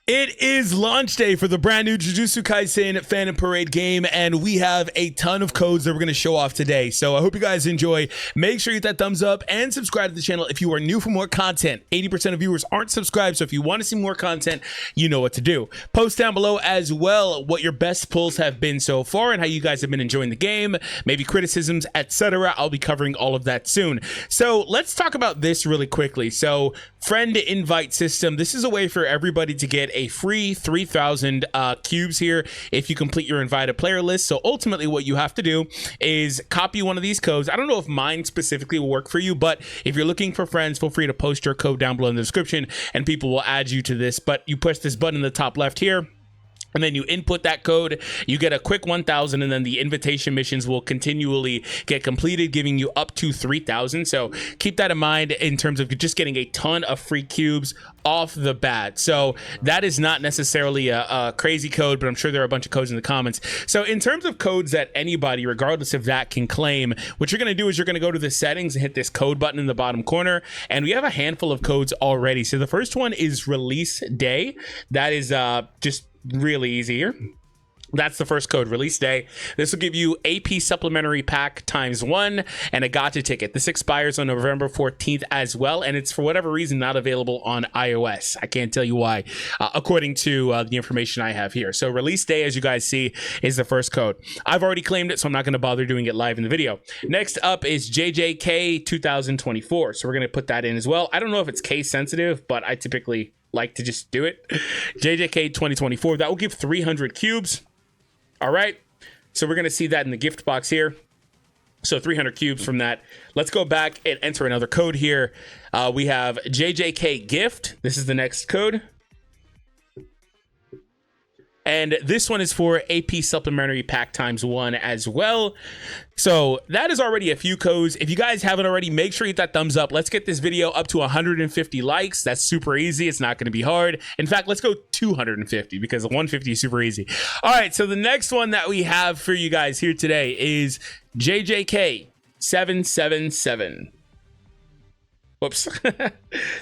It is launch day for the brand new Jujutsu Kaisen Fan and Parade game, and we have a ton of codes that we're going to show off today. So I hope you guys enjoy. Make sure you hit that thumbs up and subscribe to the channel if you are new for more content. 80% of viewers aren't subscribed, so if you want to see more content, you know what to do. Post down below as well what your best pulls have been so far and how you guys have been enjoying the game, maybe criticisms, etc. I'll be covering all of that soon. So let's talk about this really quickly. So friend invite system. This is a way for everybody to get a free 3,000 cubes here if you complete your invited player list. So ultimately what you have to do is copy one of these codes. I don't know if mine specifically will work for you, but if you're looking for friends, feel free to post your code down below in the description and people will add you to this. But you push this button in the top left here, and then you input that code, you get a quick 1,000, and then the invitation missions will continually get completed, giving you up to 3,000. So keep that in mind in terms of just getting a ton of free cubes off the bat. So that is not necessarily a crazy code, but I'm sure there are a bunch of codes in the comments. So in terms of codes that anybody, regardless of that, can claim, what you're going to do is you're going to go to the settings and hit this code button in the bottom corner, and we have a handful of codes already. So the first one is release day. That is just really easy here. That's the first code, release day. This will give you AP supplementary pack ×1 and a gacha ticket. This expires on November 14th as well, and it's for whatever reason not available on iOS. I can't tell you why, according to the information I have here. So release day, as you guys see, is the first code. I've already claimed it, so I'm not going to bother doing it live in the video. Next up is JJK 2024. So we're going to put that in as well. I don't know if it's case sensitive, but I typically like to just do it. JJK 2024, that will give 300 cubes. All right, so we're going to see that in the gift box here. So 300 cubes from that. Let's go back and enter another code here. We have JJK gift. This is the next code. And this one is for AP supplementary pack ×1 as well. So that is already a few codes. If you guys haven't already, make sure you hit that thumbs up. Let's get this video up to 150 likes. That's super easy. It's not going to be hard. In fact, let's go 250 because 150 is super easy. All right, so the next one that we have for you guys here today is JJK 777. Whoops,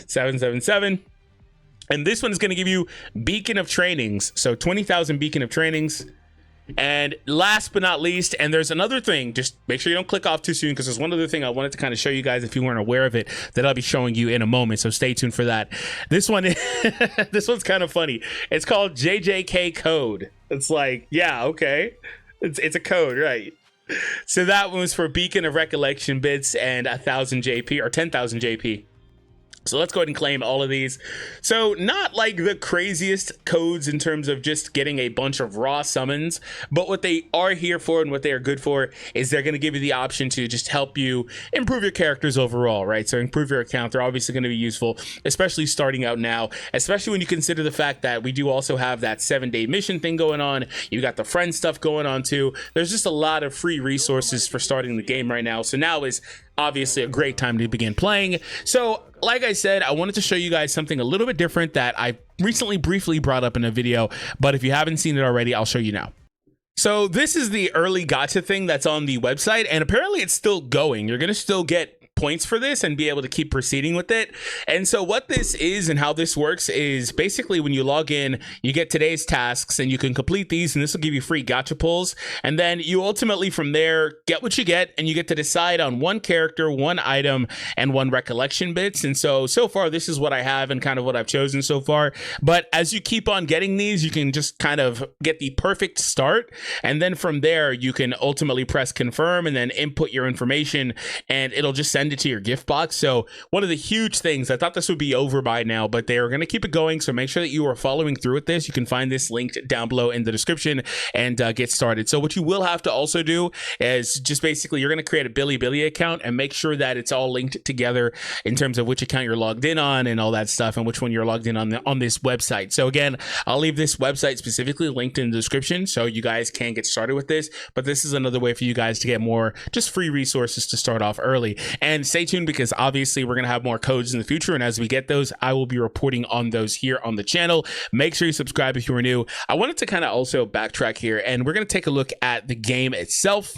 777. And this one is going to give you Beacon of Trainings. So 20,000 Beacon of Trainings. And last but not least, and there's another thing, just make sure you don't click off too soon because there's one other thing I wanted to kind of show you guys if you weren't aware of it that I'll be showing you in a moment. So stay tuned for that. This one, this one's kind of funny. It's called JJK code. It's like, yeah, okay. It's a code, right? So that one was for Beacon of Recollection Bits and 1,000 JP or 10,000 JP. So let's go ahead and claim all of these. So not like the craziest codes in terms of just getting a bunch of raw summons, but what they are here for and what they are good for is they're going to give you the option to just help you improve your characters overall, right? So improve your account. They're obviously going to be useful, especially starting out now, especially when you consider the fact that we do also have that 7-day mission thing going on. You got the friend stuff going on too. There's just a lot of free resources for starting the game right now. So now is obviously a great time to begin playing. So like I said, I wanted to show you guys something a little bit different that I recently briefly brought up in a video, but if you haven't seen it already, I'll show you now. So this is the early gacha thing that's on the website, and apparently it's still going. You're going to still get points for this and be able to keep proceeding with it. And so what this is and how this works is basically when you log in, you get today's tasks and you can complete these, and this will give you free gacha pulls. And then you ultimately from there get what you get, and you get to decide on one character, one item, and one recollection bits. And so far this is what I have and kind of what I've chosen so far. But as you keep on getting these, you can just kind of get the perfect start, and then from there you can ultimately press confirm and then input your information, and it'll just send it to your gift box. So one of the huge things, I thought this would be over by now, but they're going to keep it going. So make sure that you are following through with this. You can find this linked down below in the description and get started. So what you will have to also do is just basically you're going to create a Bilibili account and make sure that it's all linked together in terms of which account you're logged in on and all that stuff and which one you're logged in on this website. So again, I'll leave this website specifically linked in the description so you guys can get started with this. But this is another way for you guys to get more just free resources to start off early. And stay tuned because obviously we're going to have more codes in the future, and as we get those, I will be reporting on those here on the channel. Make sure you subscribe if you are new. I wanted to kind of also backtrack here, and we're going to take a look at the game itself.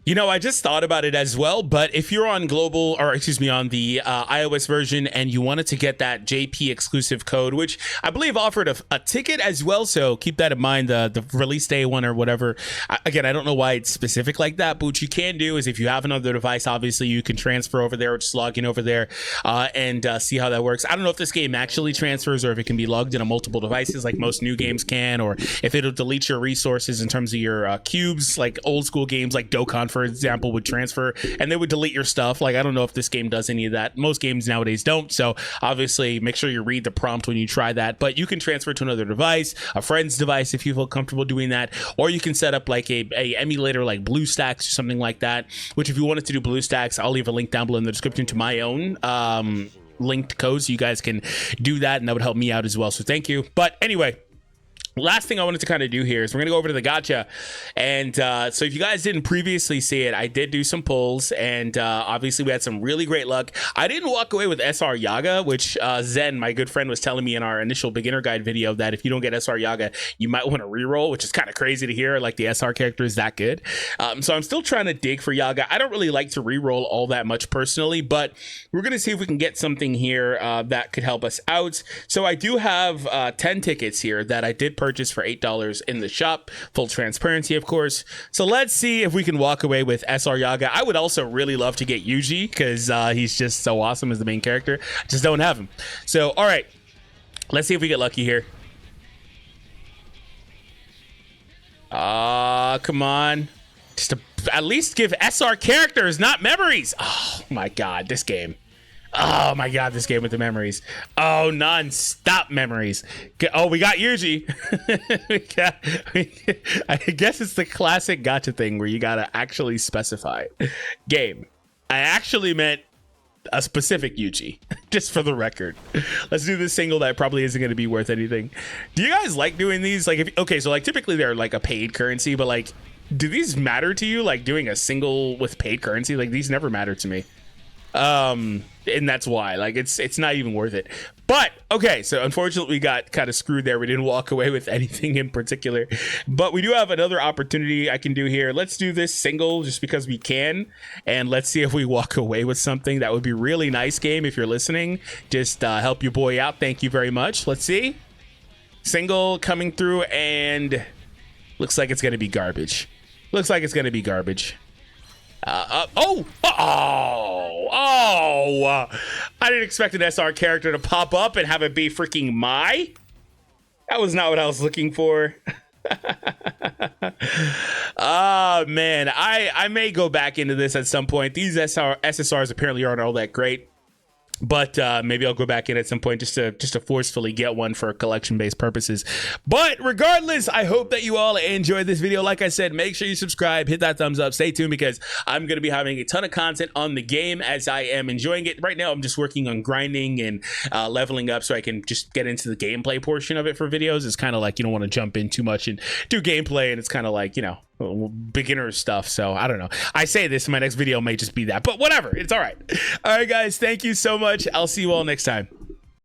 You know, I just thought about it as well, but if you're on global, or excuse me, on the iOS version and you wanted to get that JP exclusive code, which I believe offered a ticket as well, so keep that in mind, the release day one or whatever. Again, I don't know why it's specific like that, but what you can do is if you have another device, obviously you can transfer over there or just log in over there and see how that works. I don't know if this game actually transfers or if it can be logged in on multiple devices like most new games can, or if it'll delete your resources in terms of your cubes, like old school games like Dokkan, for example, would transfer and they would delete your stuff. Like, I don't know if this game does any of that. Most games nowadays don't, so obviously make sure you read the prompt when you try that. But you can transfer to another device, a friend's device, if you feel comfortable doing that, or you can set up like a emulator like BlueStacks or something like that, which if you wanted to do BlueStacks, I'll leave a link down below in the description to my own linked code, so you guys can do that, and that would help me out as well, so thank you. But anyway, last thing I wanted to kind of do here is we're going to go over to the gacha. And so if you guys didn't previously see it, I did do some pulls, and obviously we had some really great luck. I didn't walk away with SR Yaga, which Zen, my good friend, was telling me in our initial beginner guide video that if you don't get SR Yaga, you might want to reroll, which is kind of crazy to hear. Like, the SR character is that good. So I'm still trying to dig for Yaga. I don't really like to reroll all that much personally, but we're going to see if we can get something here that could help us out. So I do have 10 tickets here that I did purchase for $8 in the shop. Full transparency, of course. So let's see if we can walk away with SR Yaga. I would also really love to get Yuji because he's just so awesome as the main character. I just don't have him. So, all right. Let's see if we get lucky here. Come on. Just to at least give SR characters, not memories. Oh, my God. This game. Oh my God, this game with the memories. Oh, non-stop memories. Oh, we got Yuji. I guess it's the classic gacha thing where you gotta actually specify. Game. I actually meant a specific Yuji, just for the record. Let's do this single that probably isn't going to be worth anything. Do you guys like doing these? Like, okay, so like typically they're like a paid currency, but like, do these matter to you? Like doing a single with paid currency? Like, these never matter to me. And that's why, like, it's not even worth it. But okay, so unfortunately we got kind of screwed there. We didn't walk away with anything in particular, but we do have another opportunity I can do here. Let's do this single just because we can, and let's see if we walk away with something. That would be really nice, game. If you're listening, just help your boy out. Thank you very much. Let's see. Single coming through, and looks like it's gonna be garbage. Looks like it's gonna be garbage. I didn't expect an SR character to pop up and have it be freaking Mai. That was not what I was looking for. Oh man, I may go back into this at some point. These SSRs apparently aren't all that great, but maybe I'll go back in at some point just to forcefully get one for collection-based purposes. But regardless, I hope that you all enjoyed this video. Like I said, make sure you subscribe, hit that thumbs up, stay tuned, because I'm going to be having a ton of content on the game as I am enjoying it. Right now, I'm just working on grinding and leveling up so I can just get into the gameplay portion of it for videos. It's kind of like you don't want to jump in too much and do gameplay, and it's kind of like, you know, beginner stuff. So I don't know. I say this, my next video may just be that, but whatever. It's all right. All right, guys. Thank you so much. I'll see you all next time.